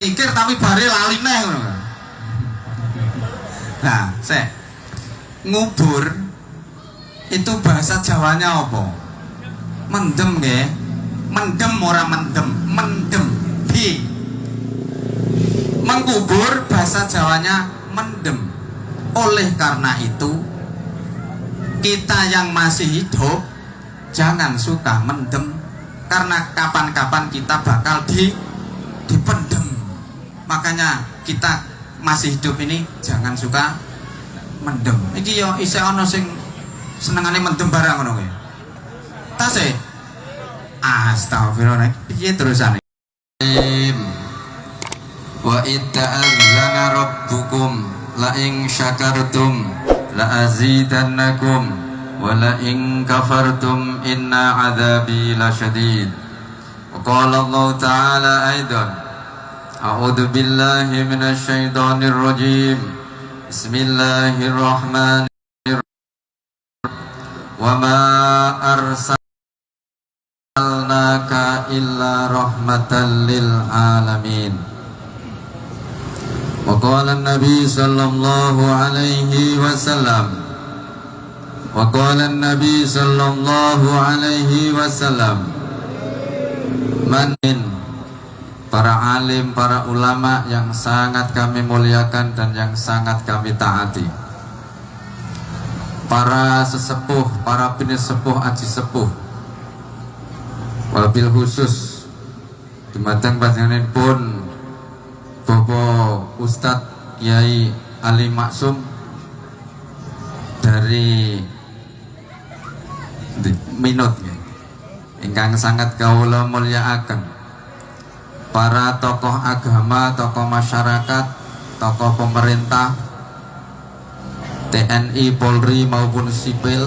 mikir tapi bare lali neh ngono. Nah, ngubur itu bahasa Jawanya apa? Mendem nggih. Mendem ora mendem, mendem. Bi. Mengkubur bahasa Jawanya mendem. Oleh karena itu kita yang masih hidup jangan suka mendem, karena kapan-kapan kita bakal dipendem. Makanya kita masih hidup ini jangan suka mendem. Iki yo isih ana sing senengane mendem barang ngono kuwi. Tase. Astagfirullah. Piye terusane? Wa itta'adzana rabbukum la in syakartum la azidannakum wa la in kafartum inna adzabi lasyadid. Wa qala Allah ta'ala aidan a'udzu billahi minasy syaithanir rajim. Bismillahirrahmanirrahim. Wa ma arsalnaka illa rahmatan lil alamin. Wa qala an-nabi sallallahu alaihi wasallam wa qala an-nabi sallallahu alaihi wasallam manin. Para alim, para ulama yang sangat kami muliakan dan yang sangat kami taati, para sesepuh, para bini sepuh, aji sepuh, wabil khusus dumateng panjenenganipun Bapak Ustadz Kiai Ali Maksum dari Minut ingkang sangat kawula mulyakaken. Para tokoh agama, tokoh masyarakat, tokoh pemerintah, TNI, Polri maupun sipil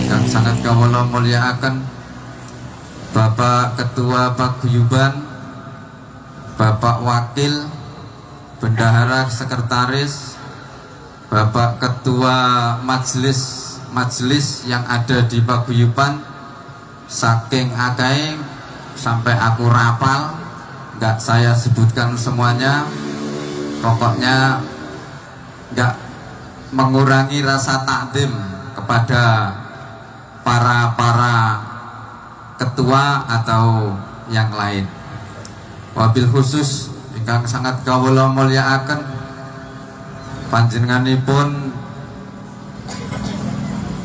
yang sangat kawula mulyakaken, Bapak Ketua Paguyuban, Bapak Wakil, Bendahara Sekretaris, Bapak Ketua Majelis yang ada di Paguyuban, saking akeh sampai aku rapal, nggak saya sebutkan semuanya. Pokoknya nggak mengurangi rasa takdim kepada para ketua atau yang lain. Wabil khusus ingkang sangat kawula mulyakaken panjenenganipun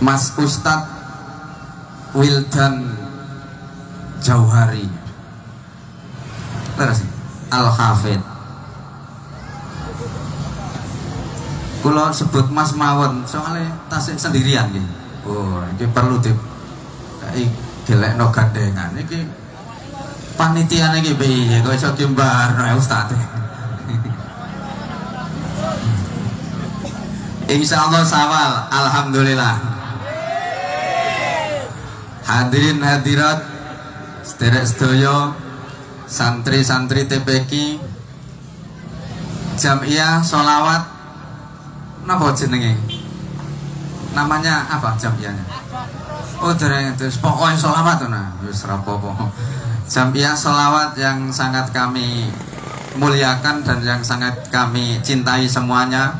Mas Ustadz Wildan Jauhari terus Al-Hafid. Kula sebut Mas mawon soalnya tasik sendirian gitu. Oh, ini perlu gelekno gandengan iki. Panitia iki piye kok iso kimbarno ya Ustaz. Insyaallah sawal, alhamdulillah. Hadirin hadirat sederek sedaya, santri-santri TPQ, Jamiah Sholawat, napa jenenge? Namanya apa jamiahnya? Oh, dereng terus pokoknya sholawat to nah, wis ora apa-apa. Jamiah Sholawat yang sangat kami muliakan dan yang sangat kami cintai semuanya,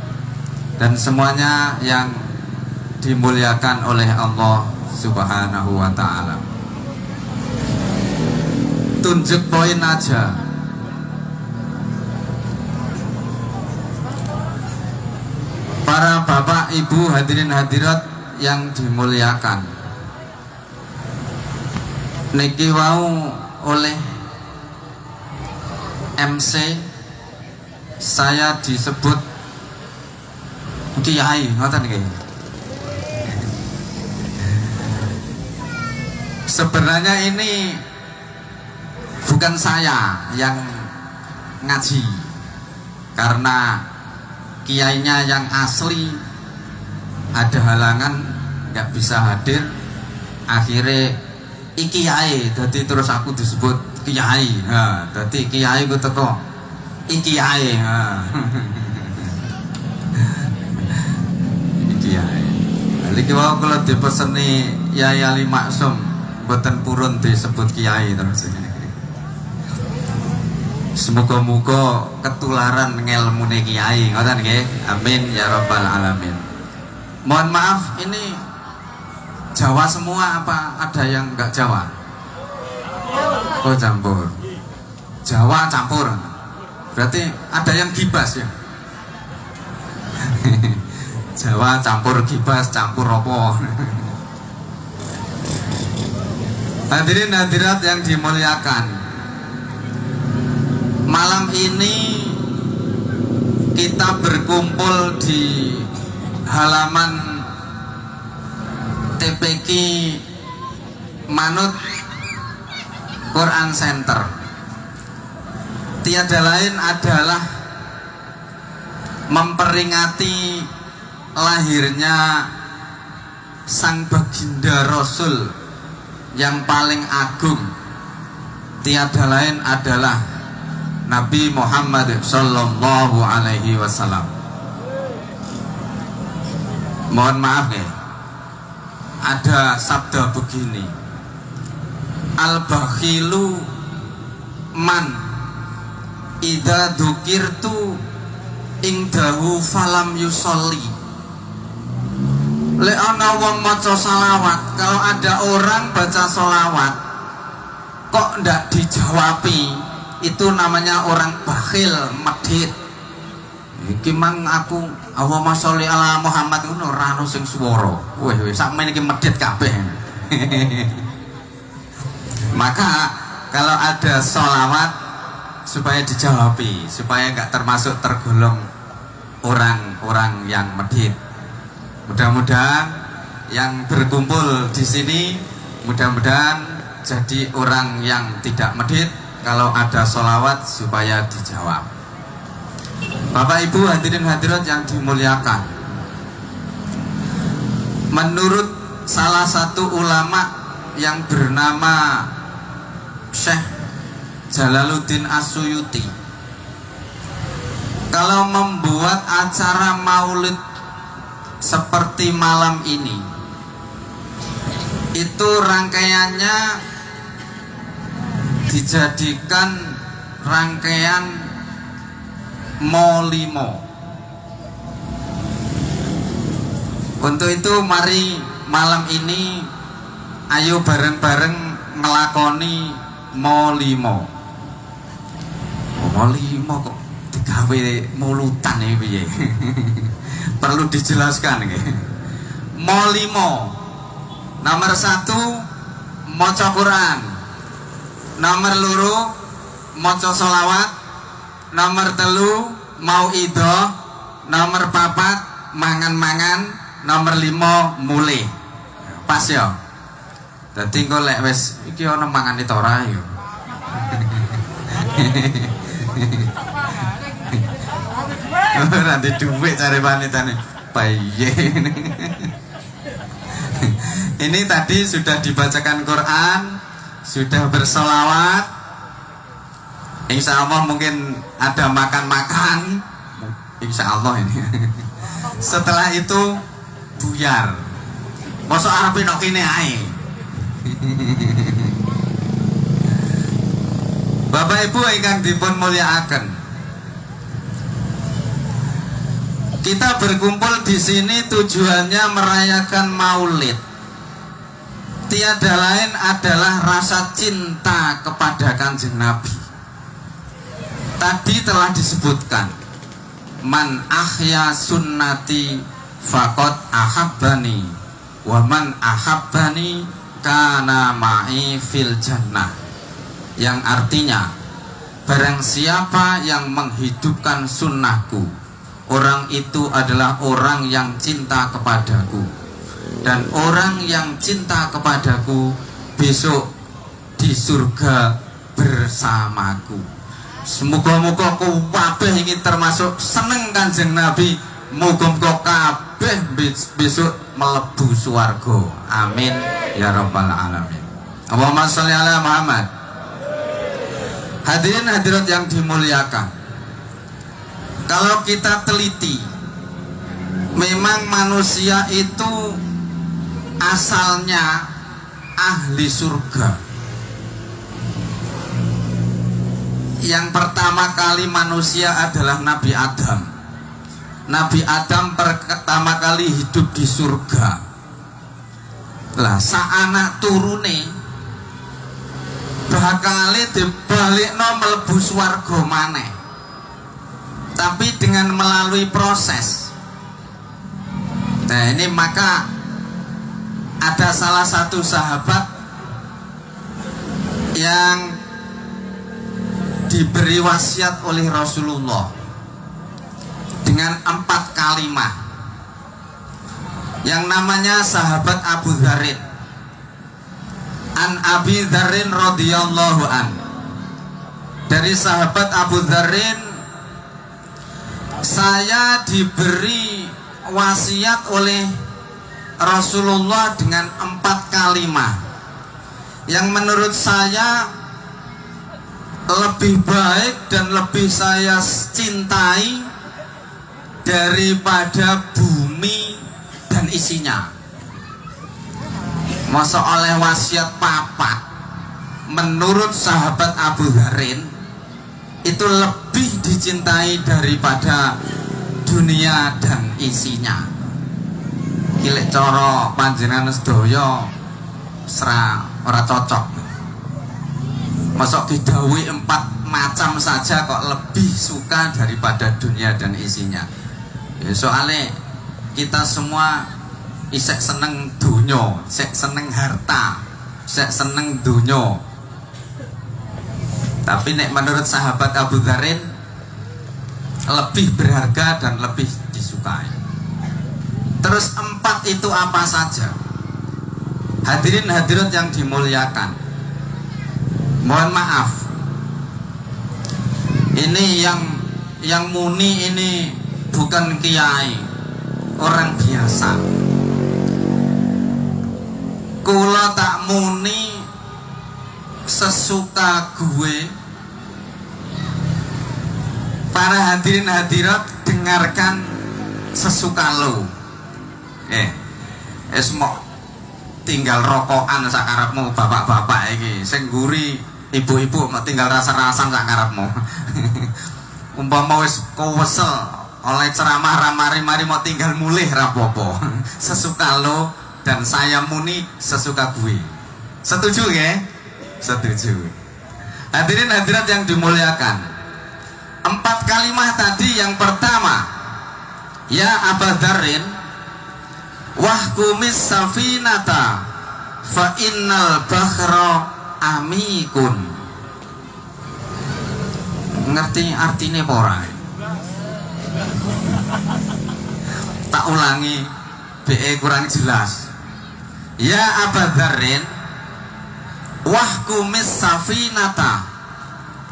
dan semuanya yang dimuliakan oleh Allah Subhanahu wa ta'ala. Tunjuk poin aja. Para bapak, ibu, hadirin hadirat yang dimuliakan, niki wau oleh MC saya disebut Kiai, ngoten nggih. Sebenarnya ini bukan saya yang ngaji, karena kiainya yang asli ada halangan nggak bisa hadir, akhirnya iki kiai, jadi terus aku disebut kiai. Jadi kiai ku teko iki kiai. Iki kiai. Lagi kalau dipeseni Yai Ali Maksum, mboten purun disebut kiai terus. Semoga-moga ketularan ngelmune kiai, ngoten nggih. Amin ya rabbal alamin. Mohon maaf, ini Jawa semua apa ada yang enggak Jawa? Oh, campur. Jawa campur. Berarti ada yang gibas ya? Jawa campur gibas, campur apa? Hadirin hadirat yang dimuliakan, malam ini kita berkumpul di halaman TPQ Manut Quran Center. Tiada lain adalah memperingati lahirnya sang baginda Rasul yang paling agung. Tiada lain adalah Nabi Muhammad Sallallahu Alaihi Wasallam. Mohon maaf ya, ada sabda begini: al-bakhilu man idza dzukirtu ingdahu falam yusolli. Le ana wong maca salawat, kalau ada orang baca salawat kok ndak dijawabi, itu namanya orang bakhil, medhit. Iki mang aku Allahumma sholli ala Muhammad ngono ora ono sing swara. Wis sakmene iki medhit kabeh. Maka kalau ada sholawat supaya dijawabi, supaya enggak termasuk tergolong orang-orang yang medhit. Mudah-mudahan yang berkumpul di sini mudah-mudahan jadi orang yang tidak medhit kalau ada sholawat supaya dijawab. Bapak Ibu hadirin hadirat yang dimuliakan, menurut salah satu ulama yang bernama Syekh Jalaluddin As-Suyuti, kalau membuat acara maulid seperti malam ini, itu rangkaiannya dijadikan rangkaian molimo. Untuk itu mari malam ini ayo bareng-bareng ngelakoni molimo. Molimo kok digawe mulutan ya piye? Perlu dijelaskan nggih. Molimo. Nomor 1 maca Quran. Nomor 2 maca sholawat. Nomor 3 mauidhah. Nomor 4 mangan-mangan. Nomor 5 mulih. Pas ya. Dadi engko lek wis iki ana mangan itu ora ya. Nanti duit cari wanitanya bayi. Ini tadi sudah dibacakan Quran, sudah bersolawat. Insya Allah mungkin ada makan-makan. Insya Allah ini. Setelah itu buyar. Mosok arep nok kene ae. Bapak Ibu ingkang dipun mulyakaken, kita berkumpul di sini tujuannya merayakan Maulid. Tiada lain adalah rasa cinta kepada Kanjeng Nabi. Tadi telah disebutkan, man ahya sunnati faqad ahabbani, wa man ahabbani kana ma'i fil jannah. Yang artinya, barang siapa yang menghidupkan sunnahku, orang itu adalah orang yang cinta kepadaku, dan orang yang cinta kepadaku besok di surga bersamaku. Semoga-moga kabeh ini termasuk seneng Kanjeng Nabi. Moga-moga kabeh besok mlebu swarga. Amin ya rabbal alamin. Allahumma sholli ala Muhammad. Hadirin hadirat yang dimuliakan, kalau kita teliti, memang manusia itu asalnya ahli surga. Yang pertama kali manusia adalah Nabi Adam. Nabi Adam pertama kali hidup di surga. Lah saanak turune bakale dibalikno mlebu swarga maneh. Tapi dengan melalui proses. Nah ini maka ada salah satu sahabat yang diberi wasiat oleh Rasulullah dengan 4 kalimat, yang namanya sahabat Abu Dzarrin. An Abi Dzarrin radhiyallahu an, dari sahabat Abu Dzarrin, saya diberi wasiat oleh Rasulullah dengan 4 kalimat yang menurut saya lebih baik dan lebih saya cintai daripada bumi dan isinya. Masa oleh wasiat papat, menurut sahabat Abu Dzarrin itu lebih dicintai daripada dunia dan isinya. Kilek coro panjenengan sedaya ora cocok. Masuk didhawuhi 4 macam saja kok lebih suka daripada dunia dan isinya. Ya, soalnya kita semua isek seneng dunya, isek seneng harta, isek seneng dunya. Tapi nek menurut sahabat Abu Dzarrin lebih berharga dan lebih disukai. Terus 4 itu apa saja? Hadirin hadirat yang dimuliakan, mohon maaf, ini yang muni ini bukan kiai, orang biasa. Kula tak muni sesuka gue. Para hadirin hadirat, dengarkan sesuka lo. Esmok tinggal rokokan sakarepmu bapak-bapak iki, sing nguri ibu-ibu mau tinggal rasa-rasan sakarepmu. Umpama wis kowesel oleh ceramah ramari-mari mau tinggal mulih rapopo. Sesuka lo dan saya muni sesuka gue. Setuju ya? Setuju. Hadirin hadirat yang dimuliakan, 4 kalimat tadi, yang pertama, ya Abu Dzarrin, wahkumis safinata fa innal bakhra amikun. Ngerti artinya apa ora? Tak ulangi, BE kurang jelas. Ya Abu Dzarrin, wahkumis safinata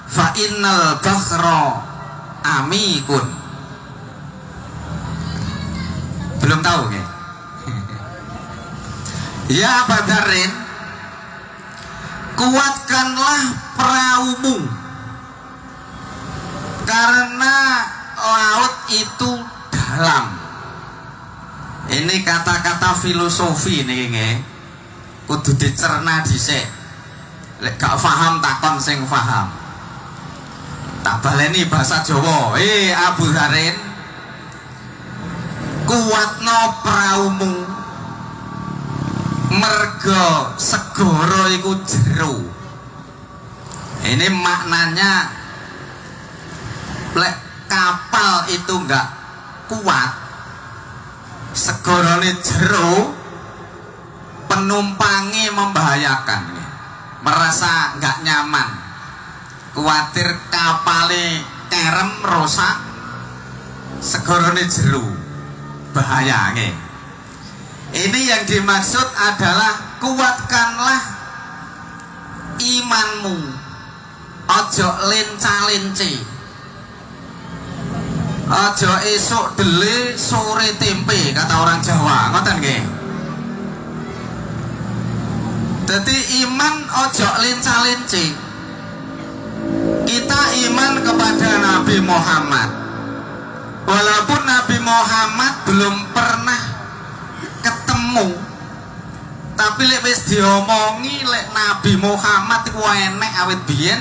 fa innal bakhra amikun. Belum tahu ya? Ya Abu Dzarrin, kuatkanlah peraumu karena laut itu dalam. Ini kata-kata filosofi nih nggih. Kudu dicerna dhisik. Lek gak paham takon sing paham. Tak baleni bahasa Jawa. Abu Dzarrin, kuatno peraumu mergo segara iku jero. Ini maknanya, lek kapal itu enggak kuat, segarane jero, penumpangnya membahayakan, merasa enggak nyaman, kuatir kapale kerem rusak, segarane jero, bahaya nggih. Ini yang dimaksud adalah kuatkanlah imanmu, ojo lenca-lenci, ojo esok dele sore tempe, kata orang Jawa, ngoten nggih. Jadi iman ojo lenca-lenci. Kita iman kepada Nabi Muhammad, walaupun Nabi Muhammad belum pernah ketemu, tapi lek wis diomongi lek Nabi Muhammad iku enek awit biyen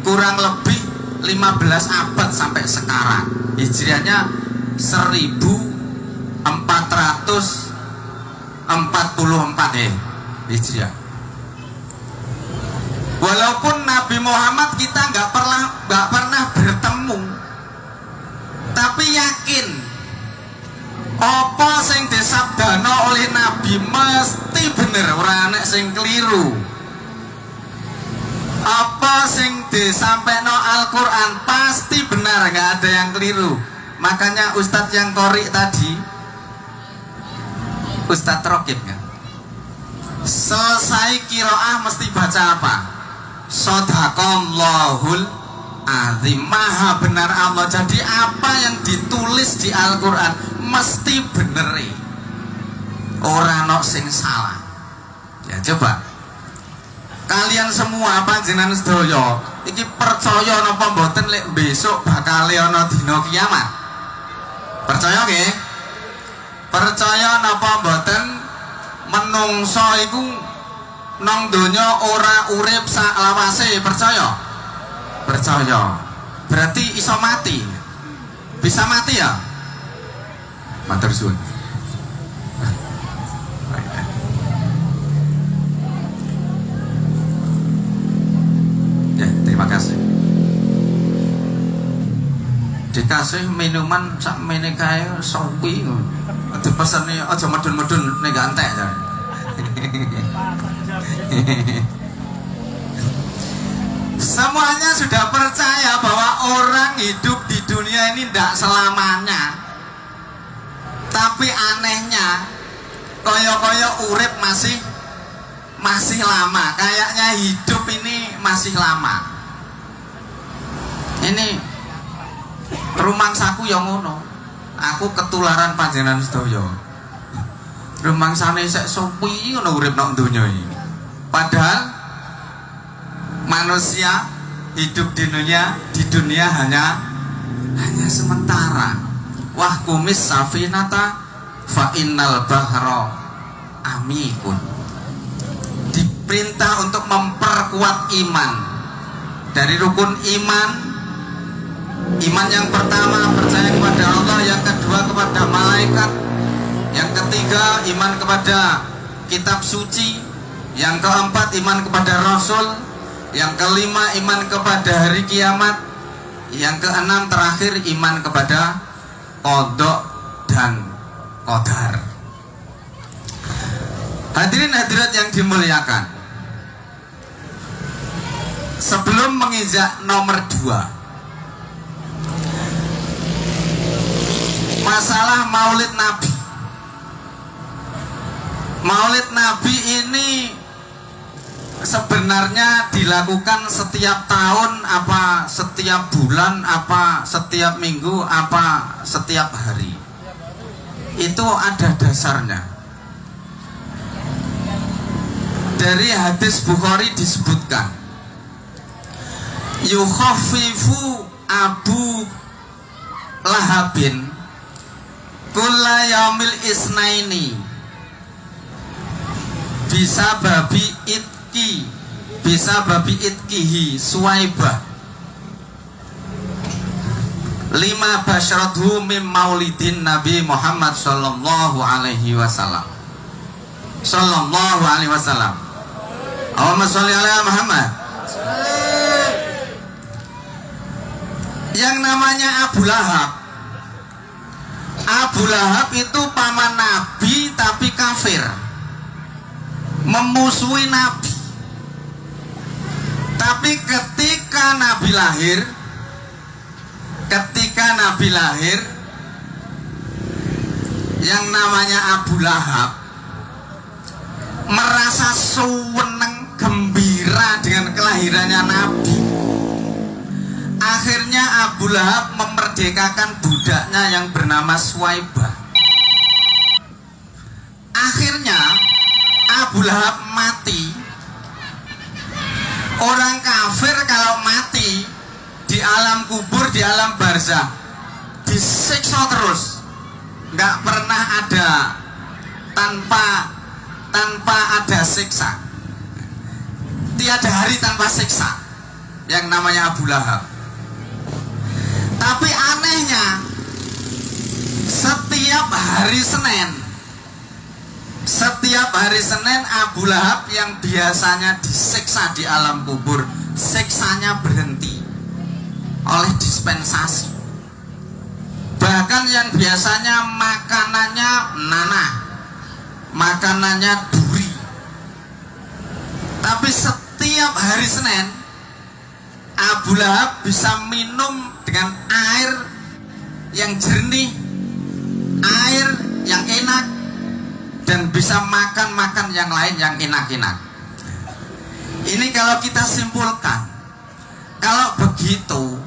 kurang lebih 15 abad sampai sekarang. Hijriahnya 1444 Hijriah. Walaupun Nabi Muhammad kita nggak pernah bertemu, tapi yakin apa sing disabdano oleh Nabi mesti bener, ora ana sing keliru. Apa sing disampaikan Al-Quran pasti benar, nggak ada yang keliru. Makanya Ustadz yang qori tadi, Ustadz Rokib kan, selesai kiroah mesti baca apa? Sodaqallahul azim, maha benar Allah. Jadi apa yang ditulis di Al-Quran mesti bener, ora ono sing salah. Ya coba kalian semua panjenengan sedaya iki percaya napa mboten lek besok bakal ana dina kiamat? Percaya nggih? Percaya napa mboten menungso iku nang donya ora urip sak lawase? Percaya? Percaya. Berarti iso mati. Bisa mati ya? Matur suwun. Ya, terima kasih. Dikasih minuman sak mene kae sopi. Dipeseni aja medun-medun nek gak entek. Semuanya sudah percaya bahwa orang hidup di dunia ini tidak selamanya. Tapi anehnya koyo-koyo urip masih lama. Kayaknya hidup ini masih lama. Ini rumangsaku yang ngono. Aku ketularan panjenengan sedaya. Rumangsane sek sopi ngono urip nang donya iki. Padahal manusia hidup di dunia hanya sementara. Wah kumis safinata fa innal bahra amikun. Diperintah untuk memperkuat iman. Dari rukun iman yang pertama percaya kepada Allah, yang kedua kepada malaikat, yang ketiga iman kepada kitab suci, yang keempat iman kepada Rasul, yang kelima iman kepada hari kiamat, yang keenam terakhir iman kepada qada dan qadar. Hadirin hadirat yang dimuliakan, sebelum menginjak nomor 2, masalah Maulid Nabi. Maulid Nabi ini sebenarnya dilakukan setiap tahun, apa setiap bulan, apa setiap minggu, apa setiap hari. Itu ada dasarnya. Dari hadis Bukhari disebutkan, yukhaffifu Abu Lahabin kulla yaumil isnaini bisa babi itkihi Suwaibah lima basyarathu mim maulidin Nabi Muhammad sallallahu alaihi wasallam. Allahumma sholli ala Muhammad. Yang namanya Abu Lahab itu paman Nabi tapi kafir, memusuhi Nabi. Tapi ketika Nabi lahir, yang namanya Abu Lahab merasa seneng gembira dengan kelahirannya Nabi. Akhirnya Abu Lahab memerdekakan budaknya yang bernama Suwaibah. Akhirnya Abu Lahab mati. Orang kafir kalau mati di alam kubur, di alam barzah, disiksa terus, nggak pernah ada tanpa ada siksa. Tiada hari tanpa siksa yang namanya Abu Lahab. Tapi anehnya, setiap hari Senin Abu Lahab yang biasanya disiksa di alam kubur, siksanya berhenti oleh dispensasi. Bahkan yang biasanya makanannya nanah, makanannya duri, tapi setiap hari Senin Abu Lahab bisa minum dengan air yang jernih, air yang enak, dan bisa makan yang lain yang enak-enak. Ini kalau kita simpulkan, kalau begitu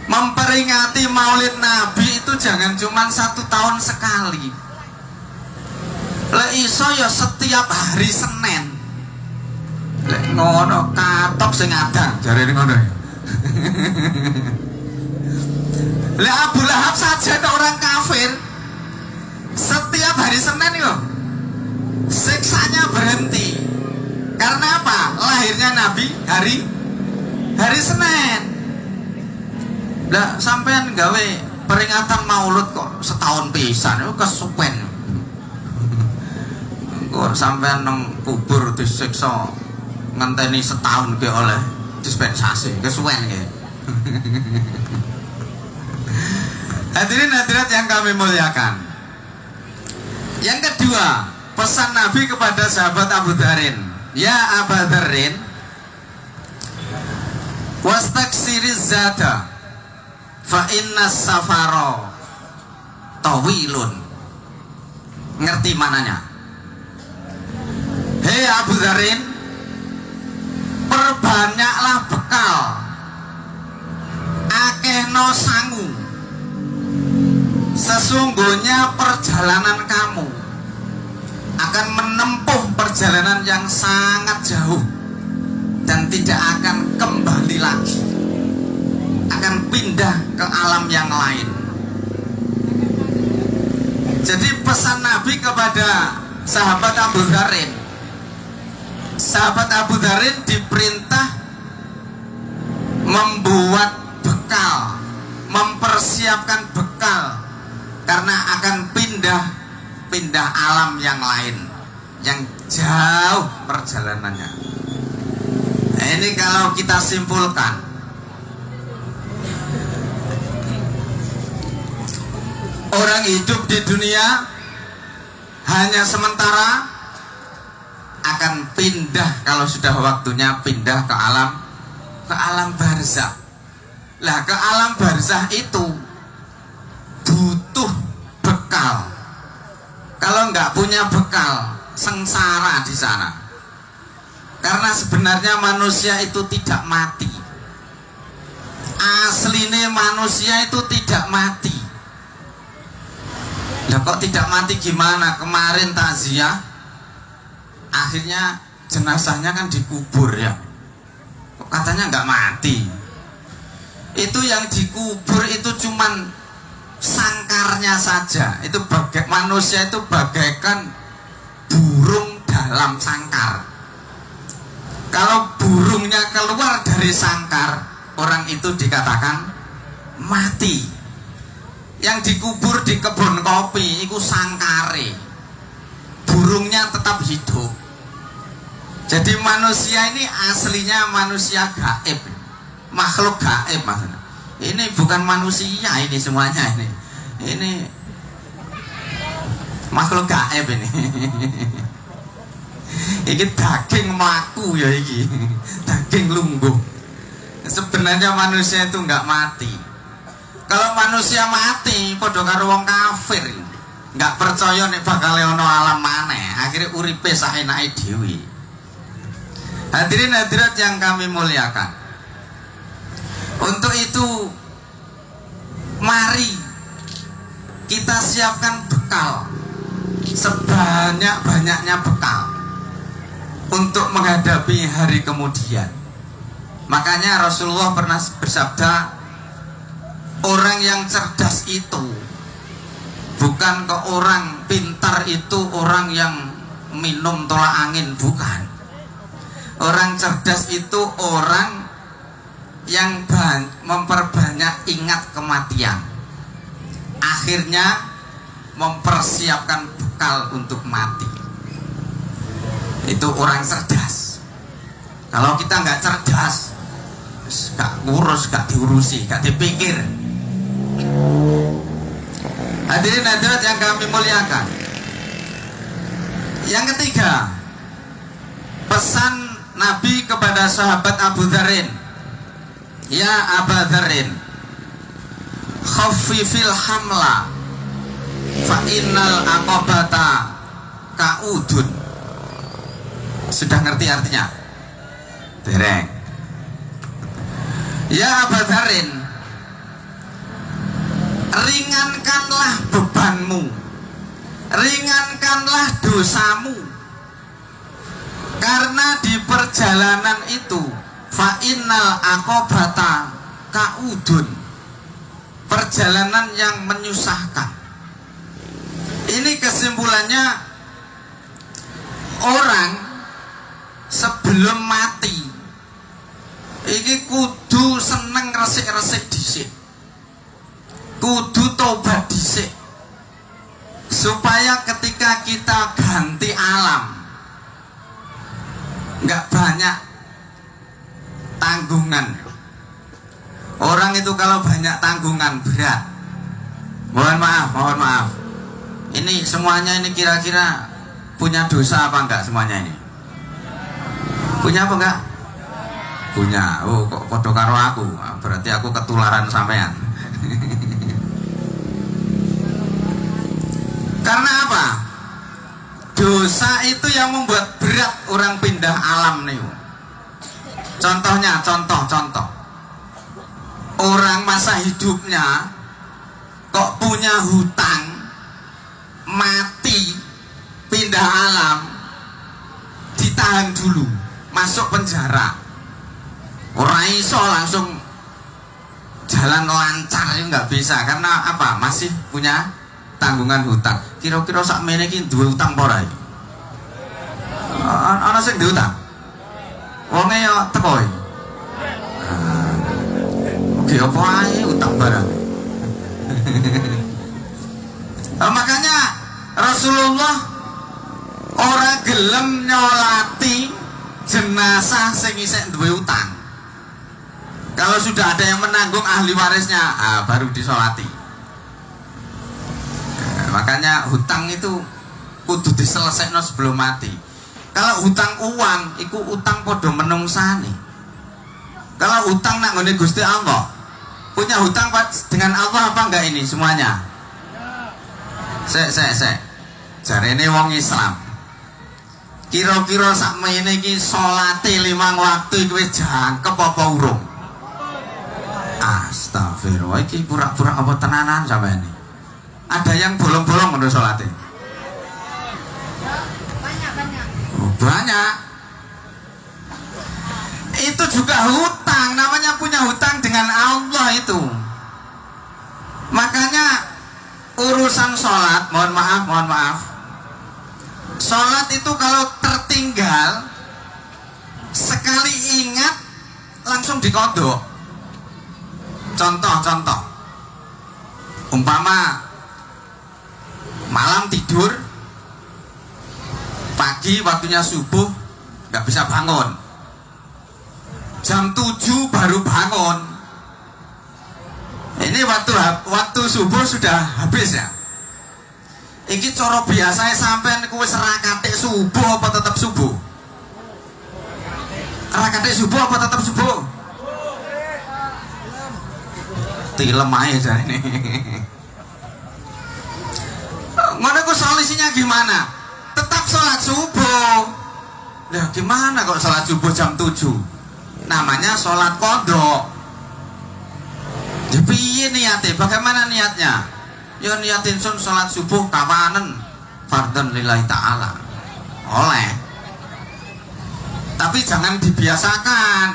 memperingati Maulid Nabi itu jangan cuma 1 tahun sekali. Lek iso ya setiap hari Senin. Lek ngono katok sing adang jarene ngono. Lek Abu Lahab saja itu orang kafir, setiap hari Senin yo siksanya berhenti. Karena apa? Lahirnya Nabi hari Senin. Lah sampean gawe peringatan Maulud kok setahun pisan, itu kesuwen. Kok sampean nang kubur disiksa ngenteni setahun ke oleh dispensasi, kesuwen ya. Hadirin hadirat yang kami muliakan. Yang kedua, pesan Nabi kepada sahabat Abu Dharin. Ya Abu Dharin, wastaksiriz zada fa inna safaro tawilun. Ngerti mananya? Hei Abu Dharin, perbanyaklah bekal, akehno sangu. Sesungguhnya perjalanan kamu akan menempuh perjalanan yang sangat jauh dan tidak akan kembali lagi, akan pindah ke alam yang lain. Jadi pesan Nabi kepada sahabat Abu Dharin, sahabat Abu Dharin diperintah membuat bekal, mempersiapkan bekal, karena akan pindah alam yang lain, yang jauh perjalanannya. Nah, ini kalau kita simpulkan, orang hidup di dunia hanya sementara, akan pindah kalau sudah waktunya pindah ke alam barzakh. Lah ke alam barzakh itu butuh bekal. Kalau nggak punya bekal, sengsara di sana. Karena sebenarnya manusia itu tidak mati. Aslinya manusia itu tidak mati. Lah kok tidak mati gimana? Kemarin takziah, akhirnya jenazahnya kan dikubur ya. Kok katanya nggak mati? Itu yang dikubur itu cuman sangkarnya saja. Itu manusia itu bagaikan burung dalam sangkar. Kalau burungnya keluar dari sangkar, orang itu dikatakan mati. Yang dikubur di kebun kopi itu sangkare, burungnya tetap hidup. Jadi manusia ini aslinya manusia gaib, makhluk gaib maksudnya. Ini bukan manusia ini semuanya, ini makhluk gaib ini. Ini daging melaku ya, ini daging lungguh. Sebenarnya manusia itu nggak mati. Kalau manusia mati, padha karo wong kafir, nggak percaya nek bakal ono alam maneh, akhirnya uripe saenake dhewe. Hadirin hadirat yang kami muliakan, untuk itu mari kita siapkan bekal, sebanyak-banyaknya bekal untuk menghadapi hari kemudian. Makanya Rasulullah pernah bersabda, orang yang cerdas itu bukan ke orang pintar itu orang yang minum tolak angin, bukan. Orang cerdas itu orang yang memperbanyak ingat kematian, akhirnya mempersiapkan bekal untuk mati. Itu orang cerdas. Kalau kita nggak cerdas, nggak ngurus, nggak diurusi, nggak dipikir. Hadirin hadirat yang kami muliakan. Yang ketiga, pesan Nabi kepada sahabat Abu Dzarin. Ya Abu Dzarin, khaffifil hamla fa innal aqabata kaudun. Sudah ngerti artinya? Dereng. Ya Abu Dzarin, ringankanlah bebanmu, ringankanlah dosamu, karena di perjalanan itu fa innal aqabata kaudun, perjalanan yang menyusahkan. Ini kesimpulannya, orang sebelum mati ini kudu seneng resik-resik dhisik, kudu tobat dhisik, supaya ketika kita ganti alam nggak banyak tanggungan. Orang itu kalau banyak tanggungan berat. Mohon maaf. Ini semuanya ini kira-kira punya dosa apa enggak semuanya ini? Punya apa enggak? Punya. Oh, kok podo karo aku. Berarti aku ketularan sampean. Karena apa? Dosa itu yang membuat berat orang pindah alam nih. Contohnya, contoh. Orang masa hidupnya kok punya hutang, mati, pindah alam, ditahan dulu, masuk penjara. Orang iso langsung jalan lancar itu nggak bisa. Karena apa? Masih punya tanggungan hutang. Kira-kira sakmene iki duwe utang apa ora iki? Ana sing duwe utang. Wonge yo teko iki. Oke, apa ae utang barang. Makanya Rasulullah ora gelem nyolati jenazah sing isih duwe utang. Kalau sudah ada yang menanggung ahli warisnya, baru disolati. Makanya hutang itu kudu diselesaikan sebelum mati. Kalau hutang uang, itu utang podo menungsani. Kalau hutang nak ngene Gusti Allah, punya hutang dengan Allah apa enggak ini semuanya? Sek. Jarene wong Islam. Kira-kira sakmene iki salate 5 waktu iki wis jangkep apa urung? Astagfirullah, iki pura-pura apa tenanan sampeyan iki? Ada yang bolong-bolong menurut sholatnya? Banyak. Itu juga hutang, namanya punya hutang dengan Allah itu. Makanya urusan sholat, mohon maaf. Sholat itu kalau tertinggal, sekali ingat langsung dikodok. Contoh, umpama malam tidur, pagi waktunya subuh nggak bisa bangun, jam 7 baru bangun. Ini waktu subuh sudah habis ya. Iki coro biasa sampean kuwi rakatik subuh apa tetap subuh? Rakatik subuh apa tetap subuh? Tilem aja jare ini. Ngono ku solusinya gimana? Tetap sholat subuh. Lah gimana kok sholat subuh jam 7? Namanya sholat qadha. Ya piye niate? Bagaimana niatnya? Ya niatin sun sholat subuh kawanen fardhan lillahi ta'ala. Oleh. Tapi jangan dibiasakan.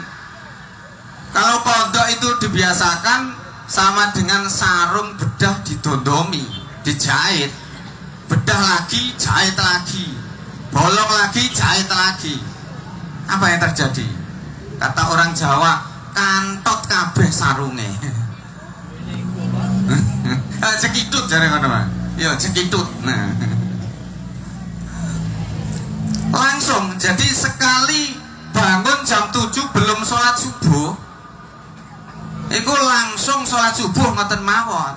Kalau qadha itu dibiasakan sama dengan sarung bedah didondomi, dijahit. Bedah lagi, jahit lagi, bolong lagi, jahit lagi. Apa yang terjadi? Kata orang Jawa, kantot kabeh sarunge. Cekitut jare ngono Mas. Ya cekitut. Nah. Langsung jadi sekali bangun jam 7 belum sholat subuh iku langsung sholat subuh ngoten mawon.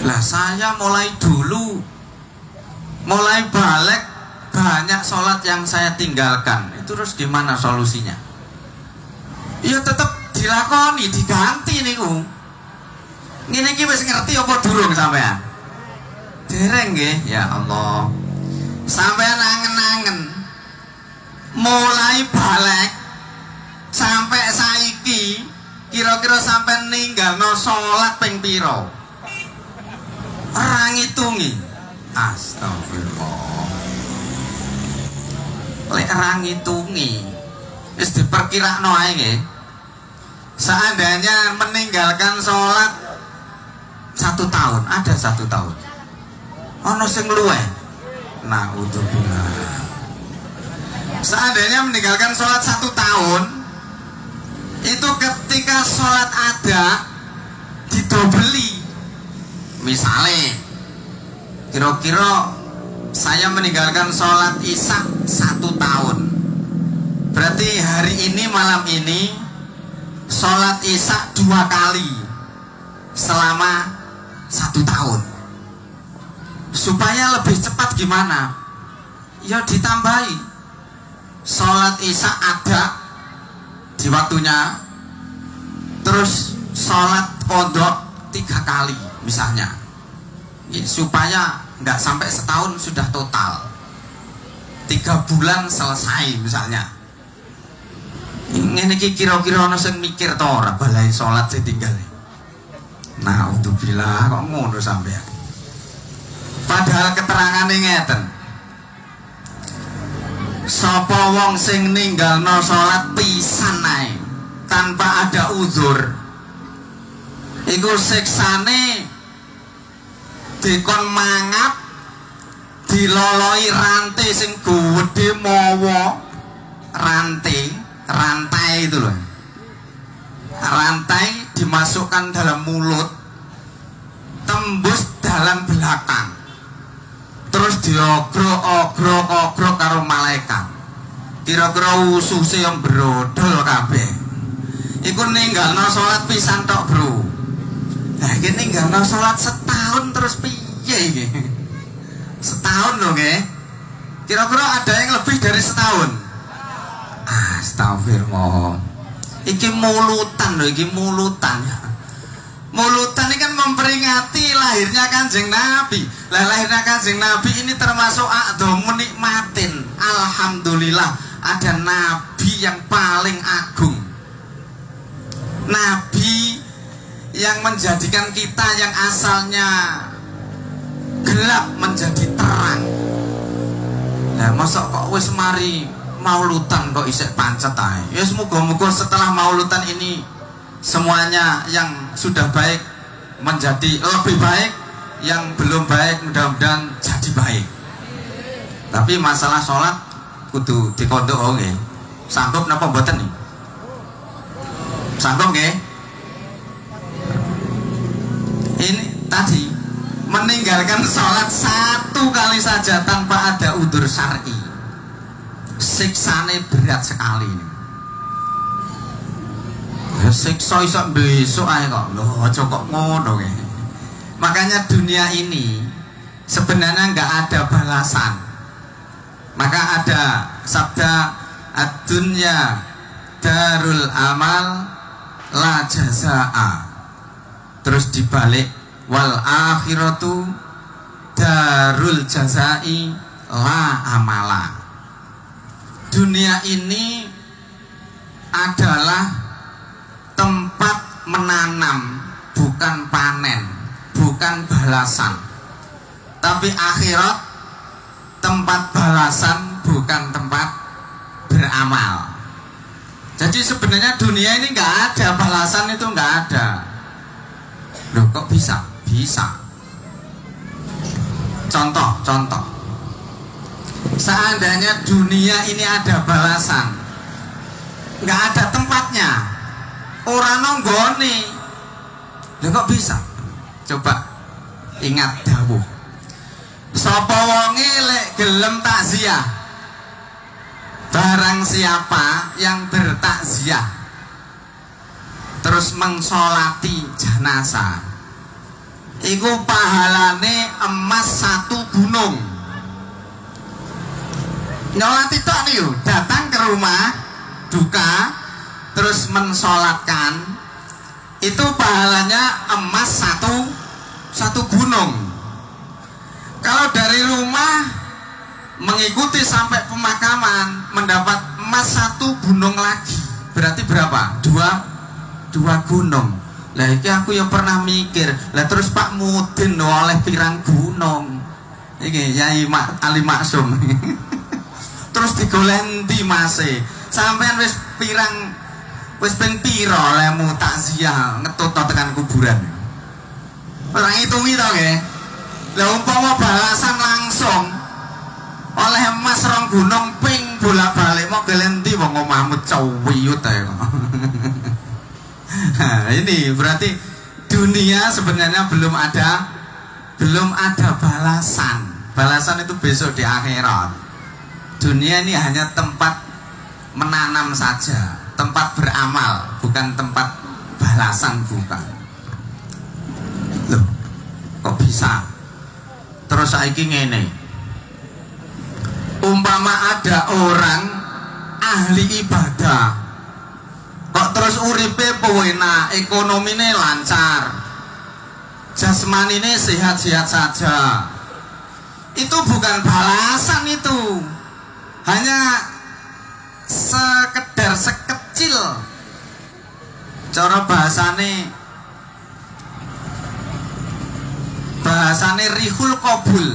Lah saya mulai dulu mulai balik banyak sholat yang saya tinggalkan. Itu terus gimana solusinya? Ya tetap dilakoni, diganti niku. Ngene iki wis ngerti apa durung sampean? Dereng nggih, ya Allah. Sampean angen-angen mulai balik sampai saiki kira-kira sampai ninggalno sholat ping piro? Ora ngitungi. Astagfirullah. Lek ora ngitungi wis diperkirakno ae nggih. Seandainya meninggalkan sholat 1 tahun, ada 1 tahun. Ono sing luwih. Naudzubillah. Seandainya meninggalkan sholat 1 tahun, itu ketika sholat ada didobeli. Misalnya, kira-kira saya meninggalkan sholat isya 1 tahun. Berarti hari ini malam ini sholat isya 2 kali selama 1 tahun. Supaya lebih cepat gimana? Ya ditambahi. Sholat isya ada di waktunya, terus sholat qadha 3 kali misalnya, supaya nggak sampai setahun sudah total, 3 bulan selesai misalnya. Ini kira-kira ono sing mikir to ora balai sholat ditinggal. Nah, udzubillah kok ngono sampean. Padahal keterangane ngeten. Sapa wong sing ninggalno salat pisan ae tanpa ada uzur, iku siksane dikon mangap, diloloi rantai sing gedhe mawa, rantai itu loh. Rantai dimasukkan dalam mulut, tembus dalam belakang, terus diogrok karo malaikat. Kira-kira ususe yang brodol kabeh. Iku ninggalno salat pisan tok, Bro. Nah, iki ninggalno salat setahun terus piye iki? Setahun lho, nggih. Kira-kira ada yang lebih dari setahun. Astagfirullah. Iki mulutan lho, iki mulutan. Mulutan ini kan memperingati lahirnya Kanjeng Nabi. Lah lahirnya Kanjeng Nabi ini termasuk a'dhamu nikmatin. Alhamdulillah ada Nabi yang paling agung. Nabi yang menjadikan kita yang asalnya gelap menjadi terang. Lah masa kok wis mari maulutan kok isih pancet ae. Ya semoga-moga setelah maulutan ini semuanya yang sudah baik menjadi lebih baik, yang belum baik mudah-mudahan jadi baik. Tapi masalah sholat kudu dikondok nggih. Sanggup napa mboten nih? Sanggup nggih? Ini tadi meninggalkan sholat 1 kali saja tanpa ada udzur syar'i, siksane berat sekali ini. Siksa iso besok ae kok. Loh, aja kok ngono nggih. Makanya dunia ini sebenarnya enggak ada balasan. Maka ada sabda ad-dunya darul amal la jazaa. Terus dibalik wal akhiratu darul jazai la amala. Dunia ini adalah tempat menanam, bukan panen, bukan balasan. Tapi akhirat tempat balasan, bukan tempat beramal. Jadi sebenarnya dunia ini nggak ada balasan, itu nggak ada. Loh kok bisa? Bisa. Contoh. Seandainya dunia ini ada balasan, nggak ada tempatnya, ora nonggone. Lha kok bisa? Coba ingat dawuh. Sapa wonge lek gelem takziah, barang siapa yang bertakziah terus mengsolati jenazah, iku pahalane emas 1 gunung. Nyolati tok niku, datang ke rumah duka terus mensolatkan, itu pahalanya emas 1 gunung. Kalau dari rumah mengikuti sampai pemakaman mendapat emas 1 gunung lagi, berarti berapa? 2 gunung. Lah iki aku ya pernah mikir, lah terus Pak Mudin oleh pirang gunung? Iki Yai Ali Maksum. Terus digolenti mase. Sampean wis ping pira lemu takziah ngetutno tekan kuburan. Ora ngitungi to nggih. Lah umpama balasan langsung oleh emas 2 gunung ping bolak-balik mau gelenti wong omahmu cowiyut ae kok. Nah, ini berarti dunia sebenarnya belum ada balasan. Balasan itu besok di akhirat. Dunia ini hanya tempat menanam saja, tempat beramal, bukan tempat balasan, bukan. Loh, kok bisa? Terus saiki ngene. Umpama ada orang ahli ibadah, kok terus uripe penak, ekonomine lancar, jasmanine sehat-sehat saja. Itu bukan balasan itu. Hanya sekedar sekecil, cara bahasane rihul qabul.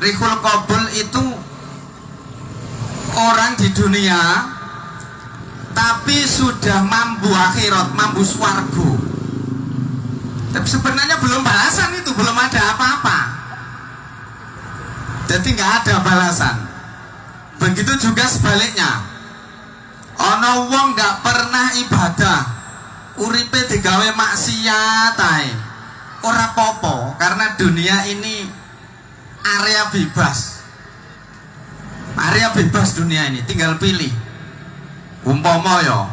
Rihul qabul itu orang di dunia tapi sudah mampu akhirat, mampu swarga. Tapi sebenarnya belum balasan itu, belum ada apa-apa. Jadi nggak ada balasan. Begitu juga sebaliknya. Ono wong nggak pernah ibadah, uripe digawe maksiat ae. Ora popo, karena dunia ini area bebas. Area bebas dunia ini, tinggal pilih. Umpama yo,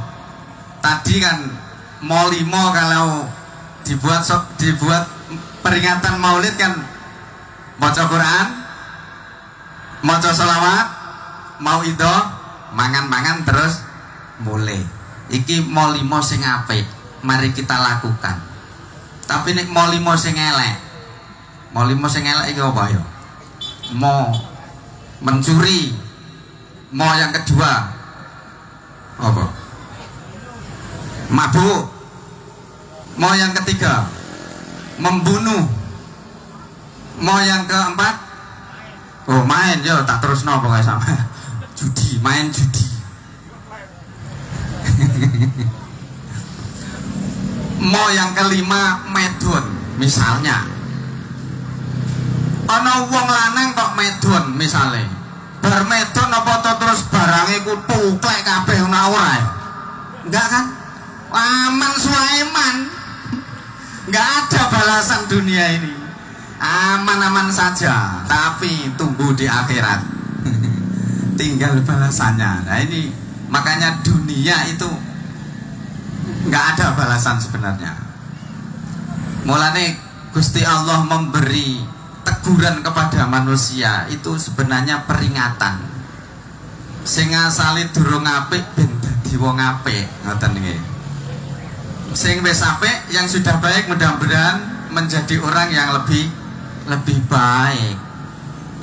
tadi kan Molimo kalau dibuat peringatan Maulid kan maca Quran, maca selawat, mau itu mangan-mangan terus mulai. Iki Molimo sing apik, mari kita lakukan. Tapi nek Molimo sing elek, Molimo sing elek iki apa ya? Mau mencuri, mau yang kedua apa? Mabuk. Mau yang ketiga membunuh. Mau yang keempat main yo tak terus nopo kayak sama. Judi, main judi. Mau yang kelima medon misalnya. Ana wong lanang kok medon misale. Bar medon apa to terus barange ku tuklek kabeh ora ya? Enggak kan? Aman Sulaiman. Enggak ada balasan dunia ini. Aman-aman saja, tapi tunggu di akhirat. Tinggal balasannya. Nah ini makanya dunia itu nggak ada balasan sebenarnya. Mulane Gusti Allah memberi teguran kepada manusia itu sebenarnya peringatan. Sing asale durung apik ben dadi wong apik, ngoten nggih. Sing wis apik yang sudah baik mudah-mudahan menjadi orang yang lebih baik.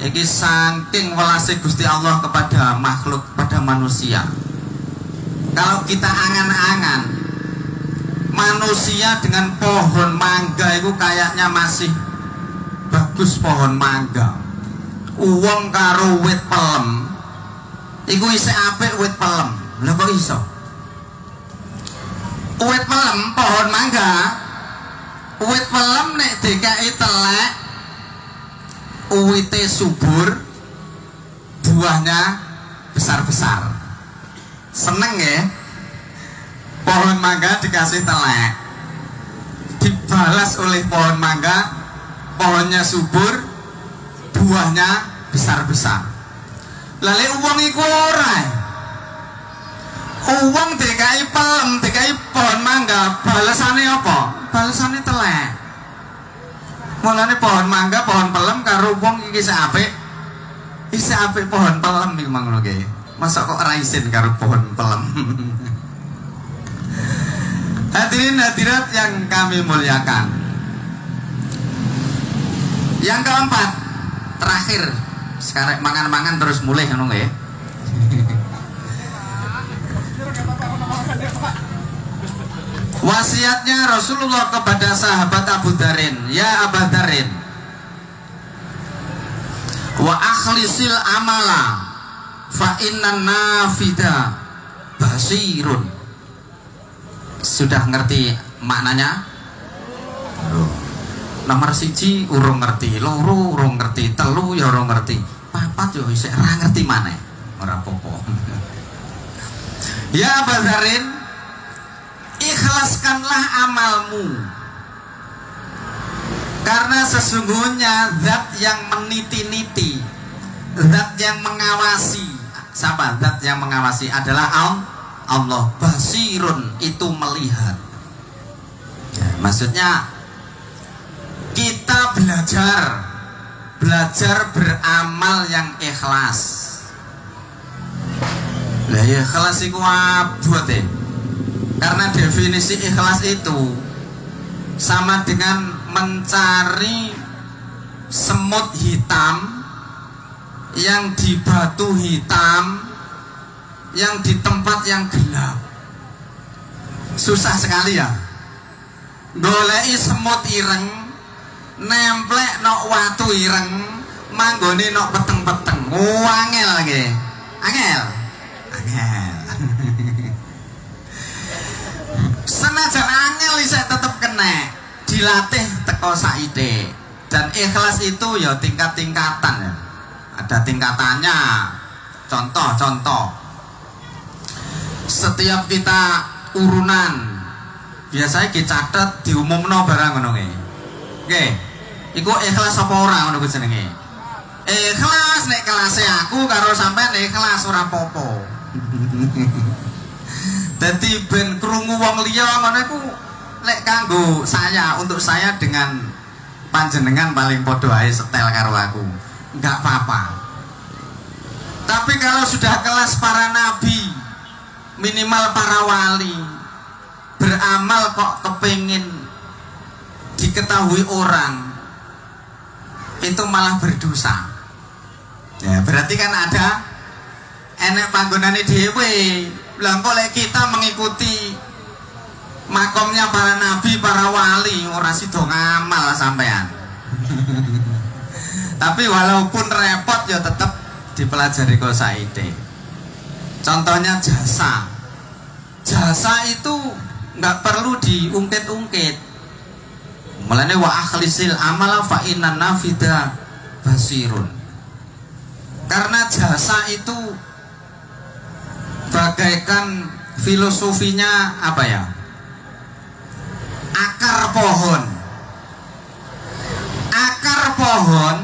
Iki saking welase Gusti Allah kepada makhluk, pada manusia. Kalau kita angan-angan manusia dengan pohon mangga itu kayaknya masih bagus pohon mangga. Uwong karo wit pelem iku isih apik wit pelem. Lha kok iso? Wit pelem pohon mangga, wit pelem nek dikai telek, uwite subur, buahnya besar-besar. Seneng ya? pohon mangga dikasih telek, dibalas oleh pohon mangga, pohonnya subur, buahnya besar-besar. Lalu uang iku ora, uang DKI pelem, DKI pohon mangga, balasannya apa? Balasannya telek. Mulane pohon mangga, pohon pelem karo uang iki apik, isih apik pohon pelem iki mang lho. Masa kok ora isin karo pohon pelem. Hadirin hadirat yang kami muliakan. Yang keempat, terakhir, sekarang mangan-mangan terus mulai ngono nggih. Wasiatnya Rasulullah kepada sahabat Abu Darin, ya Abu Darin, wa akhlisil amala fa innan nafida basirun. Sudah ngerti maknanya? Nomor siji urung ngerti, loro urung ngerti, telu ya urung ngerti, papat yo isih ora ngerti maneh. Ora apa-apa. Ya Abu Darin, ikhlaskanlah amalmu, karena sesungguhnya zat yang meniti-niti, zat yang mengawasi, siapa? Zat yang mengawasi adalah Allah. Basirun, itu melihat ya, maksudnya kita belajar beramal yang ikhlas. Lah ya ikhlas iku abot ya. Karena definisi ikhlas itu sama dengan mencari semut hitam yang di batu hitam yang di tempat yang gelap. Susah sekali ya. Goleki semut ireng, nemplek nok watu ireng, manggone nok peteng-peteng. Angel lagi. Angel. Senajan angel isih tetep kena, dilatih teko saite. Dan ikhlas itu ya tingkat-tingkatan ya. Ada tingkatannya. Contoh. Setiap kita urunan biasanya dicatat diumumno barang ngono nggih. Nggih. Iku ikhlas apa ora ngono ku jenenge? Ikhlas nek kelase aku karo sampean ikhlas ora apa-apa. Dadi ben krungu wong liya ngono iku lek kanggo saya, untuk saya dengan panjenengan paling padha ae setel karo aku. Enggak apa-apa. Tapi kalau sudah kelas para nabi, minimal para wali, beramal kok kepingin diketahui orang, itu malah berdosa ya. Berarti kan ada enek panggonane dhewe. Lah kok lek kita mengikuti makomnya para nabi, para wali, ora sida ngamal sampean. Tapi walaupun repot ya tetap dipelajari kok saite. Contohnya jasa itu nggak perlu diungkit-ungkit. Mulane wa akhlisil amala fa innan nafida basirun. Karena jasa itu bagaikan filosofinya apa ya? Akar pohon. Akar pohon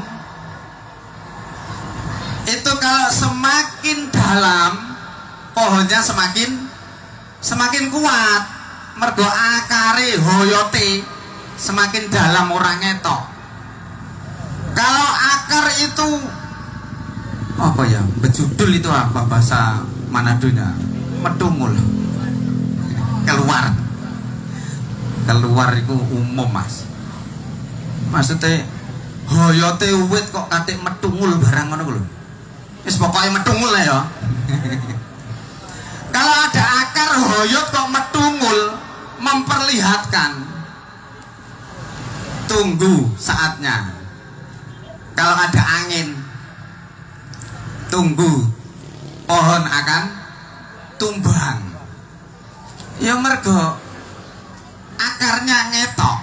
itu kalau semakin dalam, pohonnya semakin kuat. Mergo akare hoyote semakin dalam orang ngetok. Kalau akar itu apa ya? Bejudul itu apa bahasa Manadonya? Medungul. Keluar itu umum mas. Maksudnya hoyote wit kok katik medungul barang ngono lho. Wis pokoke medungul lah ya. Kalau ada akar hoyot kok medungul, memperlihatkan tunggu saatnya. Kalau ada angin, tunggu pohon akan tumbang. Ya mergo akarnya ngetok.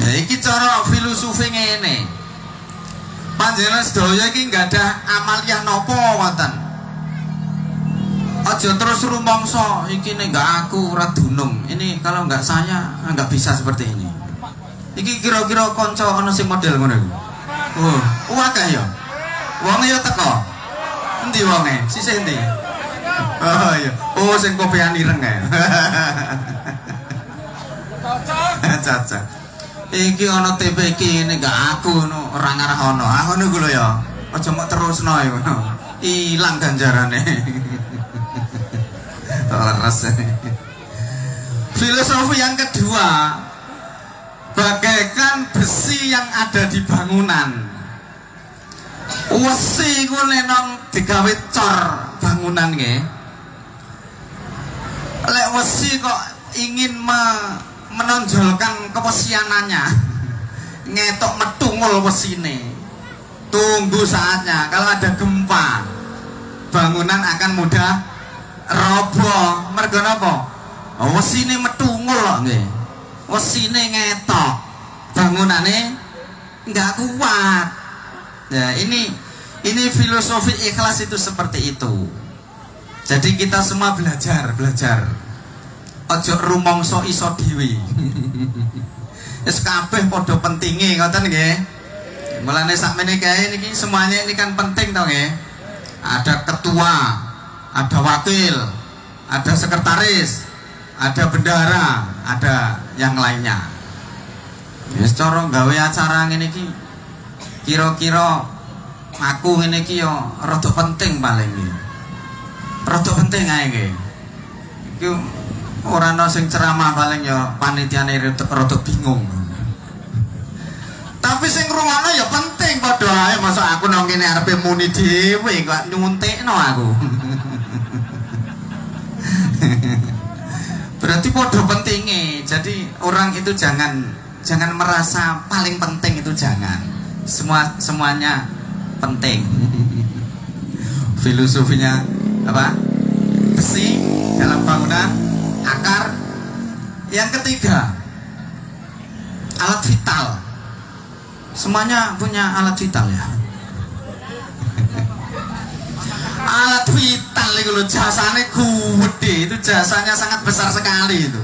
Ya iki cara filosofi ngene. Panjenengan sedaya iki enggak ada amaliah nopo wonten. Aja terus rumangsa iki nek enggak aku ora dunung. Ini kalau enggak saya enggak bisa seperti ini. Iki kira-kira kanca ana sing model ngono iku. Oh, akeh ya. Wonge ya teko. Endi wonge? Sisih endi? Oh iya. Oh sing kopian ireng kae. Cocok. Iki ana TP iki nek enggak aku ngono ora ngarah ana. Ah ngono iku lho ya. Aja mok terusno iku. Ilang ganjarane. Leres. Filosofi yang kedua, bagaikan besi yang ada di bangunan. Wesi iku nenong digawe cor bangunan nggih. Lek wesi kok ingin menonjolkan kewesianannya, ngetok metungul wesine. Tunggu saatnya, kalau ada gempa, bangunan akan mudah roboh. Mergo napa? Wesine metungul kok nggih. Wesine ngetok, bangunane enggak kuat. Nah, ini filosofi ikhlas itu seperti itu. Jadi kita semua belajar. Ojo rumangsa iso dhewe. Wis kabeh padha pentinge ngoten nggih. Mulane sakmene kae niki semuanya ini kan penting toh nggih. Ada ketua, ada wakil, ada sekretaris, ada bendahara, ada yang lainnya. Wis cara gawe acara ngene iki kira-kira aku ngene iki yo rada penting paling iki. Rada penting ae nggih. Iki ora ana sing ceramah paling yo panitiane rada bingung. Tapi sing ngrungokno ya penting padha ae. Masa aku nang kene arepe muni dhewe kok nyuntikno aku. Berarti padha pentinge. Jadi orang itu jangan merasa paling penting, itu jangan. Semuanya penting. Filosofinya apa? Besi dalam bangunan, akar. Yang ketiga, alat vital. Semuanya punya alat vital ya. Alat vital itu loh, jasanya gede, itu jasanya sangat besar sekali itu.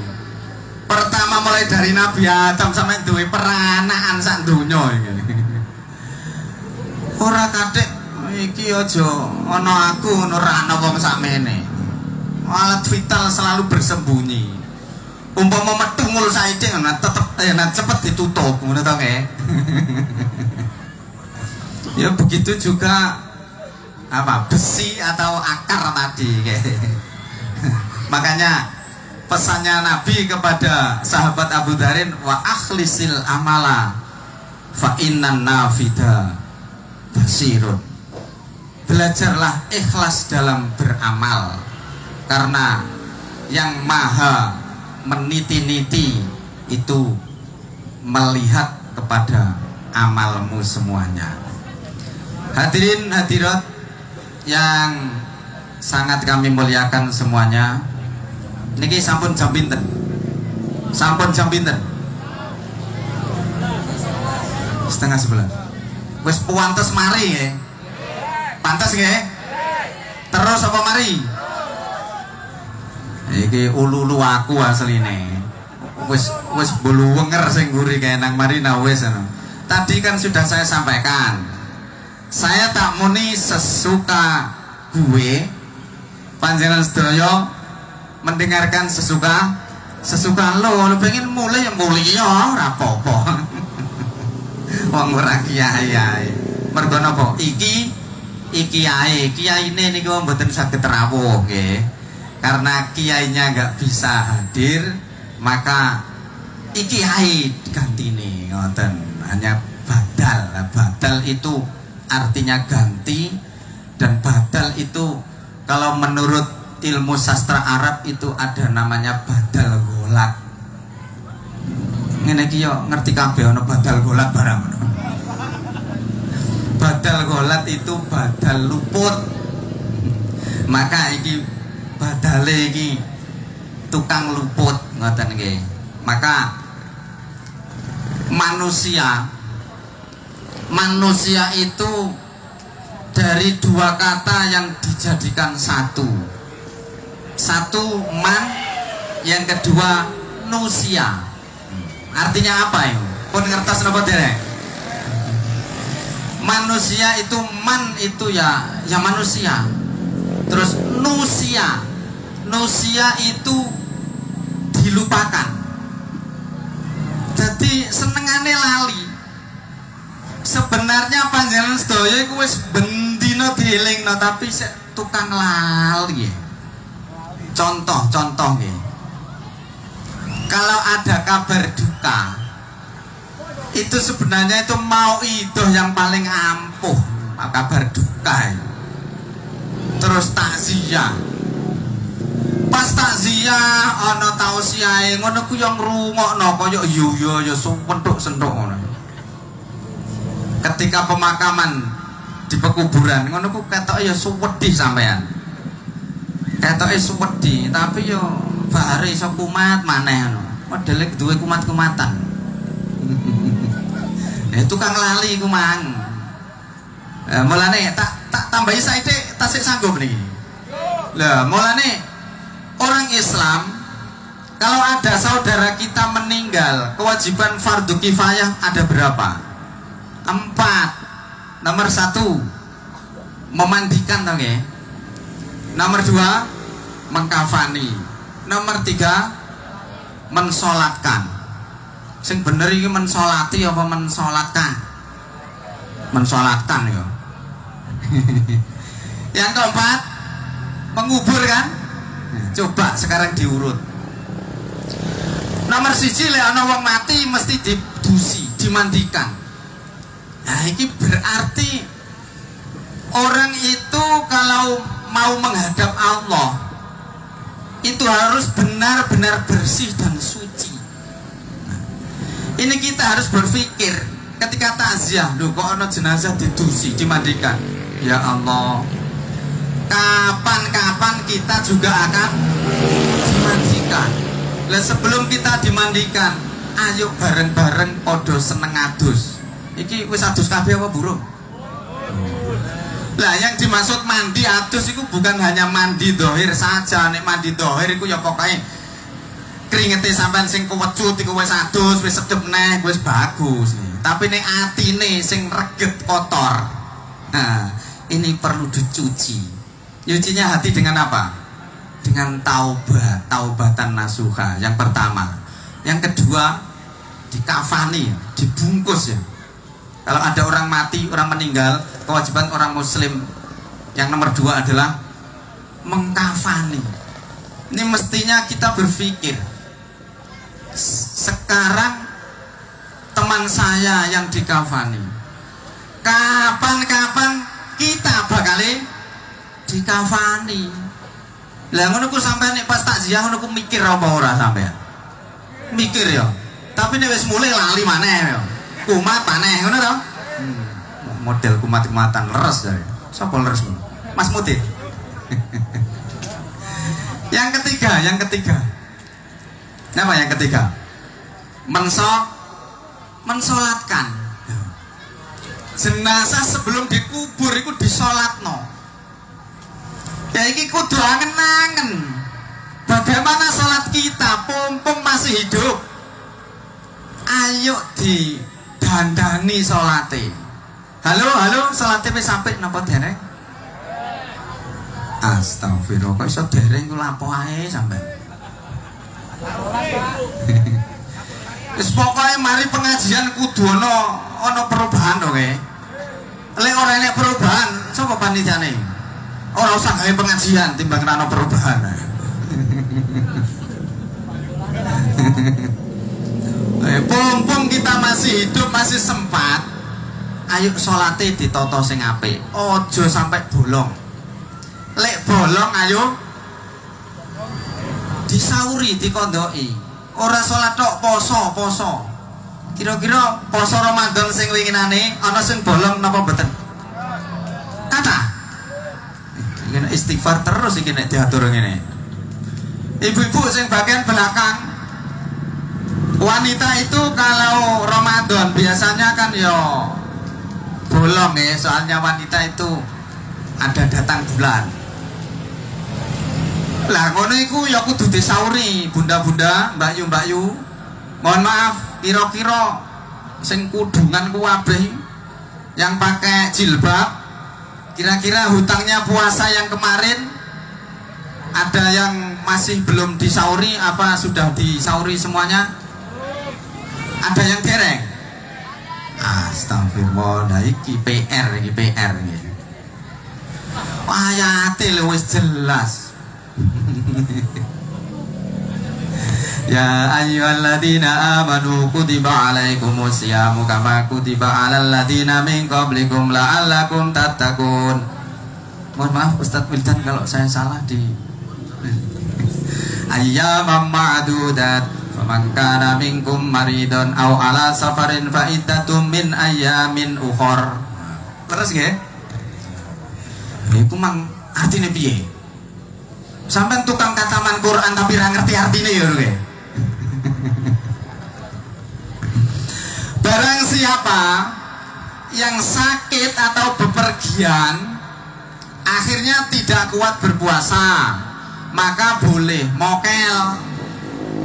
Pertama mulai dari Nabi Adam sampai duwe peranaan sak donya iki. Ora kadek iki aja ana aku ngono ra ana wong sakmene. Alat vital selalu bersembunyi. Umpama metungul saiki tetep cepet ditutup ngono to nggih. Ya begitu juga apa besi atau akar tadi nggih. Makanya pesannya Nabi kepada sahabat Abu Dharin, wa akhlisil amala fa innan nafida basirun. Belajarlah ikhlas dalam beramal, karena yang maha meniti-niti itu melihat kepada amalmu semuanya. Hadirin hadirat yang sangat kami muliakan semuanya, niki sampun jam pinten? Sampun jam pinten? 10:30. Wis pantes mari nggih. Pantes nggih? Terus apa mari? Iki ulu-ulu aku asline. Wis buluwenger sing nguri kae nang marina wis ana. Tadi kan sudah saya sampaikan. Saya tak muni sesuka gue. Panjenengan sedaya mendengarkan sesuka lo pengen mulai ya mulai ya ora apa-apa. Wong ora kiai. Mergo napa? Iki ae. Kiyaine niku mboten saged rawuh nggih. Karena kiainya nggak bisa hadir, maka iki ae gantine ngoten. Hanya badal. Badal itu artinya ganti, dan badal itu kalau menurut ilmu sastra Arab itu ada namanya badal golat. Ngene iki yo ngerti kabeh ana badal golat barang. Badal golat itu badal luput. Maka iki badale iki tukang luput ngoten nggih. Maka manusia itu dari dua kata yang dijadikan satu. Satu man, yang kedua nusia. Artinya apa ya? Pun ngertos napa derek? Manusia itu man itu ya manusia. Terus nusia. Nusia itu dilupakan. Jadi senengane lali. Sebenarnya panjenengan sedaya iku wis bendina dielingno tapi sik tukang lali. Contoh nggih. Kalau ada kabar duka, itu sebenarnya itu mau idoh yang paling ampuh, kabar duka. Terus takziah. Pas takziah ana tausiahe ngono ku yo ngrungokno kaya yo suwentuk-sentuk ngono. Ketika pemakaman di pekuburan ngono ku ketoke ya suwedhi sampean. Ketoke suwedhi, tapi yo bare iso kumat maneh ngono. Modele duwe kumat-kumatan. Tukang lali ku mang. Mulane tak tambahi saithik tasik sanggup niki. Lah, mulane orang Islam kalau ada saudara kita meninggal, kewajiban fardu kifayah ada berapa? 4. Nomor 1 memandikan toh nggih. Nomor 2 mengkafani. Nomor 3 mensolatkan. Sing bener iki mensolati apa mensolatkan? Mensolatkan ya. Yang keempat mengubur kan? Coba sekarang diurut. Nomor 1 lek ana wong mati mesti didusi, dimandikan. Nah, ini berarti orang itu kalau mau menghadap Allah itu harus benar-benar bersih dan suci. Nah, ini kita harus berpikir ketika takziah, loh kok ana jenazah didusi, dimandikan. Ya Allah, kapan-kapan kita juga akan dimandikan. Lah sebelum kita dimandikan, ayo bareng-bareng podo seneng adus. Iki wis adus kabeh apa burung? Lah yang dimaksud mandi adus itu bukan hanya mandi dohir saja. Nek mandi dohir itu ya pokoknya keringete sampean sing kewecut iku wis adus, wis sedep neh, wis bagus. Tapi nek atine sing reget kotor. Nah, ini perlu dicuci. Nyucinya hati dengan apa? Dengan taubat, taubatan nasuha. Yang pertama. Yang kedua, dikafani, dibungkus ya. Kalau ada orang mati, orang meninggal, kewajiban orang muslim yang nomor 2 adalah mengkafani. Ini mestinya kita berpikir, sekarang teman saya yang dikafani, kapan-kapan kita bakal dikafani. Lah ngono ku sampean nek pas takziah ngono ku mikir apa ora sampean? Mikir ya. Tapi nek wis mulai lali maneh ya. Kumat maneh ngono to? Model kumat-kumatan leres ya. Sapa leres ngono? Mas Muti. Yang ketiga. Apa yang ketiga? Mensolatkan. Jenazah sebelum dikubur itu disolatno. Ya iki kudu angen-angen. Bagaimana salat kita mumpung masih hidup? Ayo didandani salate. Halo, salate wis sampe napa dereng? Astagfirullah, kok iso dereng ku lapo ae sampean. Wis pokoke mari pengajian kudu ana perubahan to nggih. Lek ora enek perubahan, sapa panitiane? Ora usah gawe pengajian timbang ana perubahan. Mumpung kita masih hidup, masih sempat, ayo salate ditata sing apik. Aja sampai bolong. Lek bolong ayo disauri, dikondoki. Ora salat tok, poso. Kira-kira poso Ramadan sing winginane ana sing bolong napa mboten? Kata. Iki istighfar terus iki nek diatur ngene. Ibu-ibu sing bagian belakang, wanita itu kalau Ramadan biasanya kan yo bolong ya, soalnya wanita itu ada datang bulan. Lah ngono iku ya kudu disauri, bunda-bunda, mbak yu. Mohon maaf, kira-kira sing kudungan kuwabeh yang pakai jilbab, kira-kira hutangnya puasa yang kemarin ada yang masih belum disauri apa sudah disauri semuanya? Ada yang dereng? Astagfirullah, nah iki PR iki. Ayate wis jelas. Ya ayyuhalladzina amanu kutiba alaikumus syamu kama kutiba alal ladzina min qablikum la'allakum tattaqun. Mohon maaf Ustadz Wildan kalau saya salah di ayyamam ma'dudat faman kana minkum maridun aw ala safarin fa iddatum min ayyamin ukhra. Terus nggih? Iku mang artine piye? Sampai tukang kataman Quran tapi ra ngerti artine ya nggih. Barang siapa yang sakit atau bepergian akhirnya tidak kuat berpuasa, maka boleh mokel,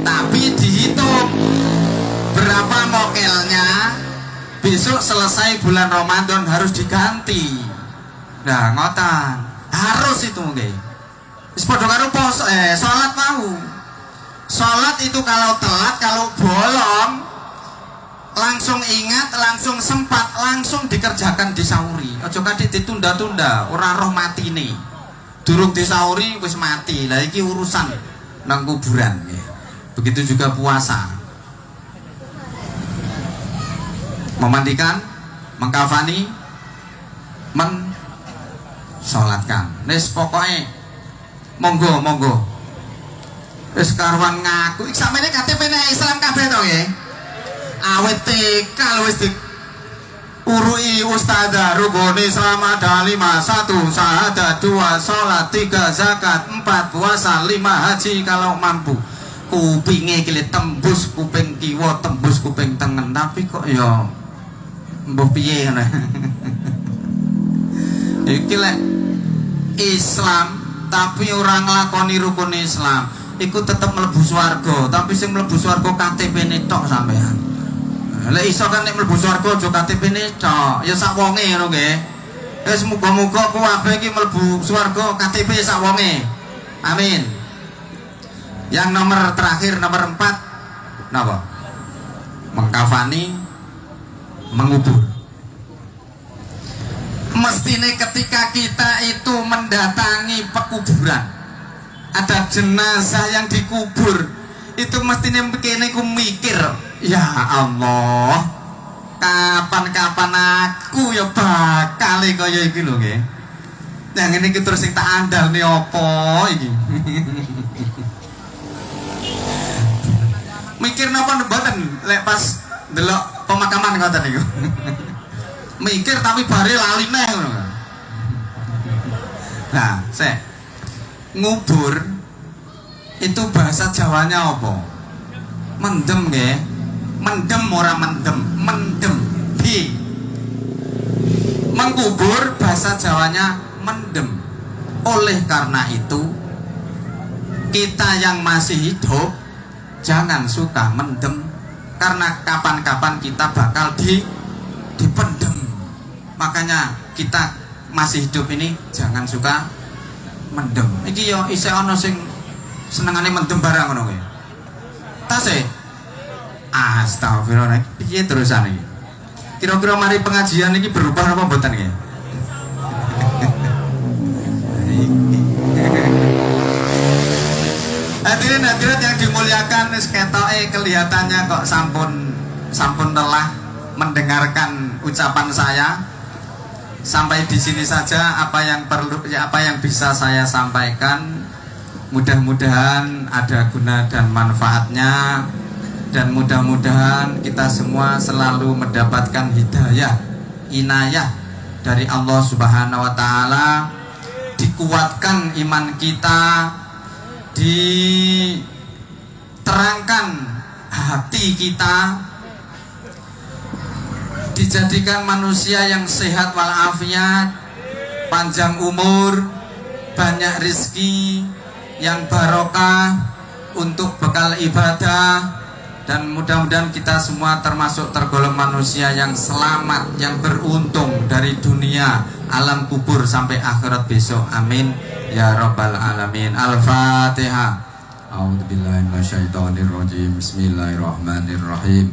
tapi dihitung berapa mokelnya. Besok selesai bulan Ramadan harus diganti. Nah ngotan harus itu nggih. Wis padha karo salat mau. Salat itu kalau telat, kalau bolong langsung ingat, langsung sempat, langsung dikerjakan disauri. Aja kadhe ditunda-tunda, ora roh matine. Durung disauri wis mati. Lah iki urusan nang kuburan nggih. Begitu juga puasa. Memandikan, mengkafani, mensolatkan. Wis pokoke monggo. Wis karuan ngaku. Iki sampeyan KTP-ne Islam kabeh to nggih. Awet TK wis di urui ustadzah rukun Islam ada 5, 1 syahadat, 2 sholat, 3 zakat, 4 puasa, 5 haji kalau mampu. Kupinge iki tembus kuping kiwa, tembus kuping tengen, tapi kok ya mbah piye ngono. Iki lek Islam tapi orang nglakoni rukun Islam iku tetep mlebu swarga, tapi sing mlebu swarga KTP-ne tok sampean. Lek iso kan nek mlebu swarga aja KTP-ne tok, ya sak wonge ngono nggih. Wis muga-muga kabeh iki mlebu swarga KTP sak wonge. Amin. Yang nomor terakhir nomor 4 napa? Mengkafani, mengubur. Mestine ketika kita itu mendatangi pekuburan, ada jenazah yang dikubur, itu mestine kene ku mikir, ya Allah, kapan-kapan aku ya bakal kaya iki lho nggih. Yang ini iki terus sing tak andalne apa iki? Mikir napa mboten lek pas ndelok pemakaman ngoten niku. Mikir tapi bare lali neh ngono. Nah, ngubur itu bahasa Jawanya apa? Mendem nggih. Mendem ora mendem, mendem. Bi. Mengkubur bahasa Jawanya mendem. Oleh karena itu kita yang masih hidup jangan suka mendem, karena kapan-kapan kita bakal dipendem. Makanya kita masih hidup ini jangan suka mendem. Iki yo isih ana sing senengane mendem barang ngono kuwi. Tase. Astagfirullah. Piye terusane iki? Kira-kira mari pengajian iki berubah apa mboten iki? Hadirin yang dimuliakan, ketoke kelihatannya kok sampun telah mendengarkan ucapan saya. Sampai di sini saja apa yang bisa saya sampaikan. Mudah-mudahan ada guna dan manfaatnya, dan mudah-mudahan kita semua selalu mendapatkan hidayah, inayah dari Allah Subhanahu wa taala, dikuatkan iman kita, diterangkan hati kita, dijadikan manusia yang sehat walafiat, panjang umur, banyak rezeki, yang barokah untuk bekal ibadah, dan mudah-mudahan kita semua termasuk tergolong manusia yang selamat, yang beruntung dari dunia, alam kubur sampai akhirat besok. Amin ya rabbal alamin. Al-Fatihah. A'udzubillahi minasyaitonirrajim. Bismillahirrahmanirrahim.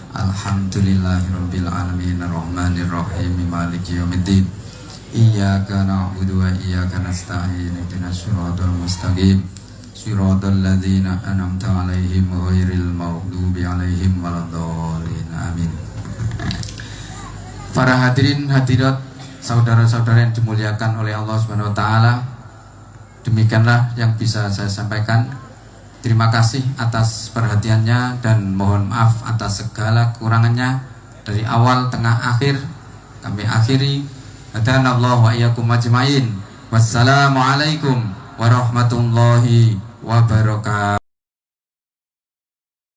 Alhamdulillahirabbil alamin arrahmanirrahim maliki yaumiddin. Iyyaka na'budu wa iyyaka nasta'in. Ihdinas siratal mustaqim. Siratal ladzina an'amta 'alaihim ghairil maghdubi 'alaihim waladdallin. Amin. Para hadirin hadirat, saudara-saudara yang dimuliakan oleh Allah Subhanahu wa taala, demikianlah yang bisa saya sampaikan. Terima kasih atas perhatiannya dan mohon maaf atas segala kekurangannya. Dari awal, tengah, akhir kami akhiri. Hadanallahu wa iyyakum ajmain. Wassalamualaikum warahmatullahi wabarakatuh.